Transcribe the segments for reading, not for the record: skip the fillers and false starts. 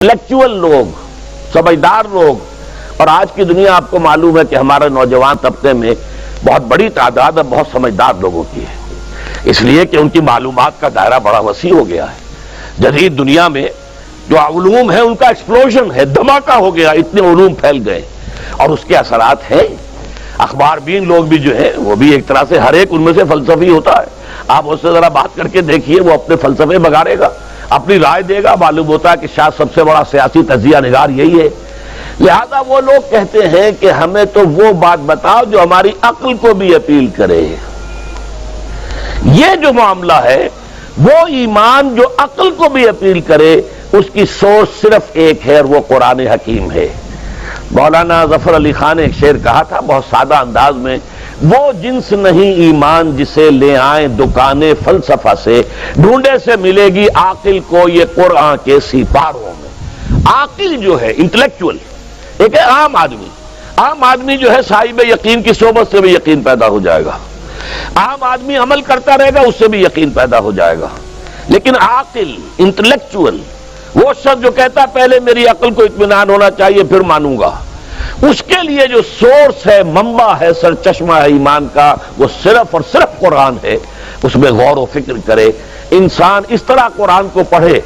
Intellectual لوگ، سمجھدار لوگ، اور آج کی دنیا آپ کو معلوم ہے کہ ہمارے نوجوان طبقے میں بہت بڑی تعداد بہت سمجھدار لوگوں کی ہے، اس لیے کہ ان کی معلومات کا دائرہ بڑا وسیع ہو گیا ہے۔ جدید دنیا میں جو علوم ہے ان کا ایکسپلوژن ہے، دھماکہ ہو گیا، اتنے علوم پھیل گئے اور اس کے اثرات ہیں۔ اخبار بین لوگ بھی جو ہے وہ بھی ایک طرح سے ہر ایک ان میں سے فلسفی ہوتا ہے، آپ اس سے ذرا بات کر کے دیکھیے، وہ اپنے فلسفے بگاڑے گا، اپنی رائے دے گا، معلوم ہوتا ہے کہ شاید سب سے بڑا سیاسی تجزیہ نگار یہی ہے۔ لہذا وہ لوگ کہتے ہیں کہ ہمیں تو وہ بات بتاؤ جو ہماری عقل کو بھی اپیل کرے۔ یہ جو معاملہ ہے وہ ایمان جو عقل کو بھی اپیل کرے، اس کی سوچ صرف ایک ہے اور وہ قرآن حکیم ہے۔ مولانا ظفر علی خان نے ایک شعر کہا تھا بہت سادہ انداز میں، وہ جنس نہیں ایمان جسے لے آئیں دکان فلسفہ سے، ڈھونڈے سے ملے گی عاقل کو یہ قرآن کے سیپاروں میں۔ عاقل جو ہے انٹلیکچوئل، ایک ہے عام آدمی۔ عام آدمی جو ہے صاحب یقین کی صحبت سے بھی یقین پیدا ہو جائے گا، عام آدمی عمل کرتا رہے گا، اس سے بھی یقین پیدا ہو جائے گا۔ لیکن عاقل انٹلیکچوئل وہ شخص جو کہتا ہے پہلے میری عقل کو اطمینان ہونا چاہیے پھر مانوں گا، اس کے لیے جو سورس ہے، منبع ہے، سرچشمہ ہے ایمان کا، وہ صرف اور صرف قرآن ہے۔ اس میں غور و فکر کرے، انسان اس طرح قرآن کو پڑھے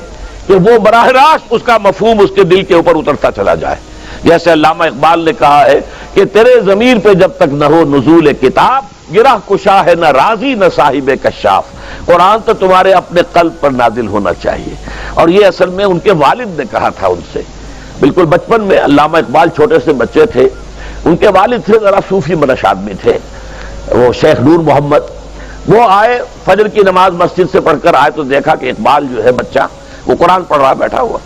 کہ وہ براہ راست اس کا مفہوم اس کے دل کے اوپر اترتا چلا جائے۔ جیسے علامہ اقبال نے کہا ہے کہ تیرے ضمیر پہ جب تک نہ ہو نزول کتاب، گرہ کشا ہے نہ راضی نہ صاحب کشاف۔ قرآن تو تمہارے اپنے قلب پر نازل ہونا چاہیے، اور یہ اصل میں ان کے والد نے کہا تھا ان سے۔ بالکل بچپن میں علامہ اقبال چھوٹے سے بچے تھے، ان کے والد تھے ذرا صوفی منش آدمی تھے، وہ شیخ نور محمد۔ وہ آئے فجر کی نماز مسجد سے پڑھ کر آئے تو دیکھا کہ اقبال جو ہے بچہ وہ قرآن پڑھ رہا بیٹھا ہوا۔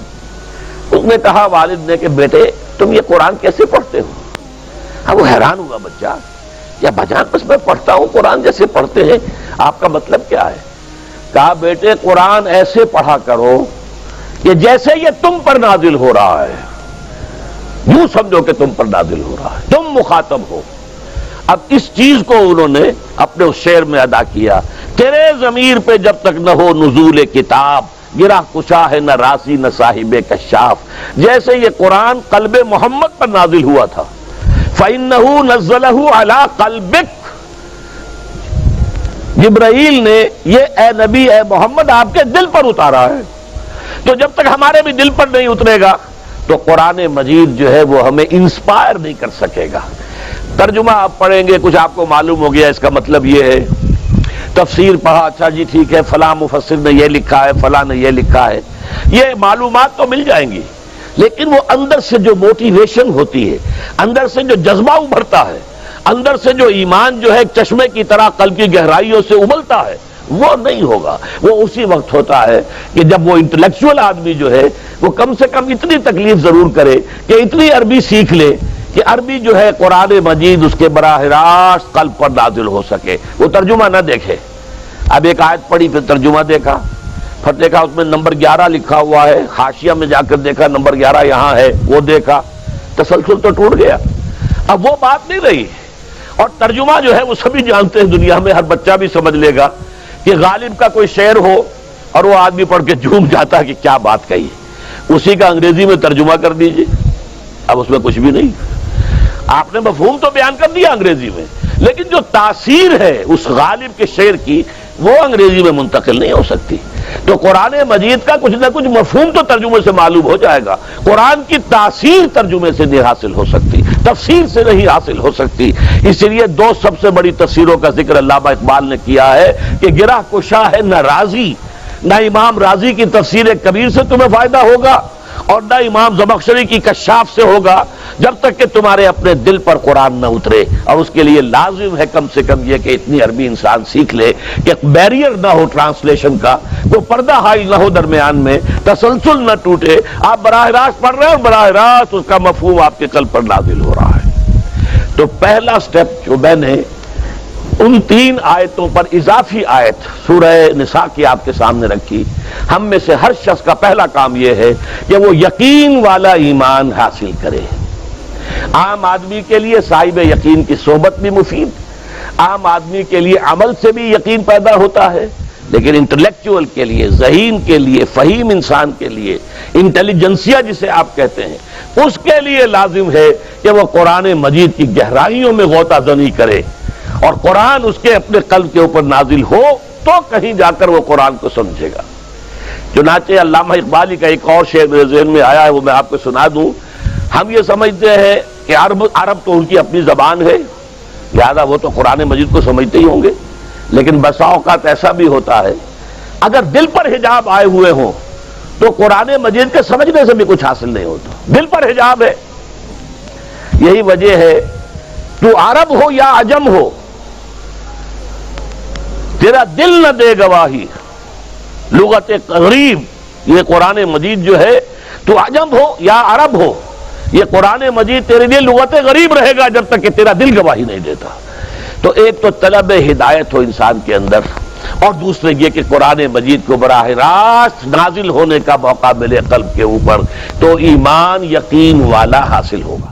اس نے کہا والد نے کہ بیٹے تم یہ قرآن کیسے پڑھتے ہو؟ ہاں وہ حیران ہوا بچہ، یا بجان بس میں پڑھتا ہوں قرآن جیسے پڑھتے ہیں، آپ کا مطلب کیا ہے؟ کہا بیٹے قرآن ایسے پڑھا کرو کہ جیسے یہ تم پر نازل ہو رہا ہے، یوں سمجھو کہ تم پر نازل ہو رہا ہے، تم مخاطب ہو۔ اب اس چیز کو انہوں نے اپنے اس شعر میں ادا کیا، تیرے ضمیر پہ جب تک نہ ہو نزول کتاب، گرہ کشا ہے نہ راسی نہ صاحب کشاف۔ جیسے یہ قرآن قلب محمد پر نازل ہوا تھا، فَإِنَّهُ نَزَّلَهُ عَلَىٰ قَلْبِكَ، جبرائیل نے یہ اے نبی اے محمد آپ کے دل پر اتارا ہے۔ تو جب تک ہمارے بھی دل پر نہیں اترے گا تو قرآن مجید جو ہے وہ ہمیں انسپائر نہیں کر سکے گا۔ ترجمہ آپ پڑھیں گے، کچھ آپ کو معلوم ہو گیا اس کا مطلب یہ ہے، تفسیر پڑھا، اچھا جی ٹھیک ہے فلاں مفسر نے یہ لکھا ہے، فلاں نے یہ لکھا ہے، یہ معلومات تو مل جائیں گی، لیکن وہ اندر سے جو موٹیویشن ہوتی ہے، اندر سے جو جذبہ ابھرتا ہے، اندر سے جو ایمان جو ہے چشمے کی طرح قلب کی گہرائیوں سے ابلتا ہے، وہ نہیں ہوگا۔ وہ اسی وقت ہوتا ہے کہ جب وہ انٹلیکچوئل آدمی جو ہے وہ کم سے کم اتنی تکلیف ضرور کرے کہ اتنی عربی سیکھ لے کہ عربی جو ہے قرآن مجید اس کے براہ راست قلب پر نازل ہو سکے، وہ ترجمہ نہ دیکھے۔ اب ایک آیت پڑھی پھر ترجمہ دیکھا، پھر دیکھا اس میں نمبر 11 لکھا ہوا ہے، حاشیہ میں جا کر دیکھا نمبر 11 یہاں ہے، وہ دیکھا، تسلسل تو ٹوٹ گیا۔ اب وہ بات نہیں رہی، اور ترجمہ جو ہے وہ سبھی جانتے ہیں، دنیا میں ہر بچہ بھی سمجھ لے گا کہ غالب کا کوئی شعر ہو اور وہ آدمی پڑھ کے جھوم جاتا ہے کہ کیا بات کہی، اسی کا انگریزی میں ترجمہ کر دیجئے، اب اس میں کچھ بھی نہیں۔ آپ نے مفہوم تو بیان کر دیا انگریزی میں، لیکن جو تاثیر ہے اس غالب کے شعر کی وہ انگریزی میں منتقل نہیں ہو سکتی۔ تو قرآن مجید کا کچھ نہ کچھ مفہوم تو ترجمے سے معلوم ہو جائے گا، قرآن کی تاثیر ترجمے سے نہیں حاصل ہو سکتی، تفسیر سے نہیں حاصل ہو سکتی۔ اس لیے دو سب سے بڑی تفسیروں کا ذکر علامہ اقبال نے کیا ہے کہ گرہ کشا ہے نہ راضی، نہ امام راضی کی تفسیر کبیر سے تمہیں فائدہ ہوگا اور نہ امام زمخشری کی کشاف سے ہوگا، جب تک کہ تمہارے اپنے دل پر قرآن نہ اترے۔ اور اس کے لیے لازم ہے کم سے کم یہ کہ اتنی عربی انسان سیکھ لے کہ بیریئر نہ ہو ٹرانسلیشن کا، کوئی پردہ حائل نہ ہو درمیان میں، تسلسل نہ ٹوٹے، آپ براہ راست پڑھ رہے ہیں اور براہ راست اس کا مفہوم آپ کے قلب پر نازل ہو رہا ہے۔ تو پہلا سٹیپ جو میں نے ان 3 آیتوں پر اضافی آیت سورہ نساء کی آپ کے سامنے رکھی، ہم میں سے ہر شخص کا پہلا کام یہ ہے کہ وہ یقین والا ایمان حاصل کرے۔ عام آدمی کے لیے صاحب یقین کی صحبت بھی مفید، عام آدمی کے لیے عمل سے بھی یقین پیدا ہوتا ہے، لیکن انٹلیکچوئل کے لیے، ذہین کے لیے، فہیم انسان کے لیے، انٹیلیجنسیا جسے آپ کہتے ہیں، اس کے لیے لازم ہے کہ وہ قرآن مجید کی گہرائیوں میں غوطہ زنی کرے اور قرآن اس کے اپنے قلب کے اوپر نازل ہو تو کہیں جا کر وہ قرآن کو سمجھے گا۔ چنانچہ علامہ اقبالی کا ایک اور شعر میرے ذہن میں آیا ہے، وہ میں آپ کو سنا دوں۔ ہم یہ سمجھتے ہیں کہ عرب تو ان کی اپنی زبان ہے، لہذا وہ تو قرآن مجید کو سمجھتے ہی ہوں گے، لیکن بسا اوقات ایسا بھی ہوتا ہے اگر دل پر حجاب آئے ہوئے ہوں تو قرآن مجید کے سمجھنے سے بھی کچھ حاصل نہیں ہوتا، دل پر حجاب ہے۔ یہی وجہ ہے تو عرب ہو یا عجم ہو، تیرا دل نہ دے گواہی، لغت غریب، یہ قرآن مجید جو ہے، تو عجم ہو یا عرب ہو، یہ قرآن مجید تیرے لیے لغت غریب رہے گا جب تک کہ تیرا دل گواہی نہیں دیتا۔ تو ایک تو طلب ہدایت ہو انسان کے اندر، اور دوسرے یہ کہ قرآن مجید کو براہ راست نازل ہونے کا موقع ملے قلب کے اوپر، تو ایمان یقین والا حاصل ہوگا۔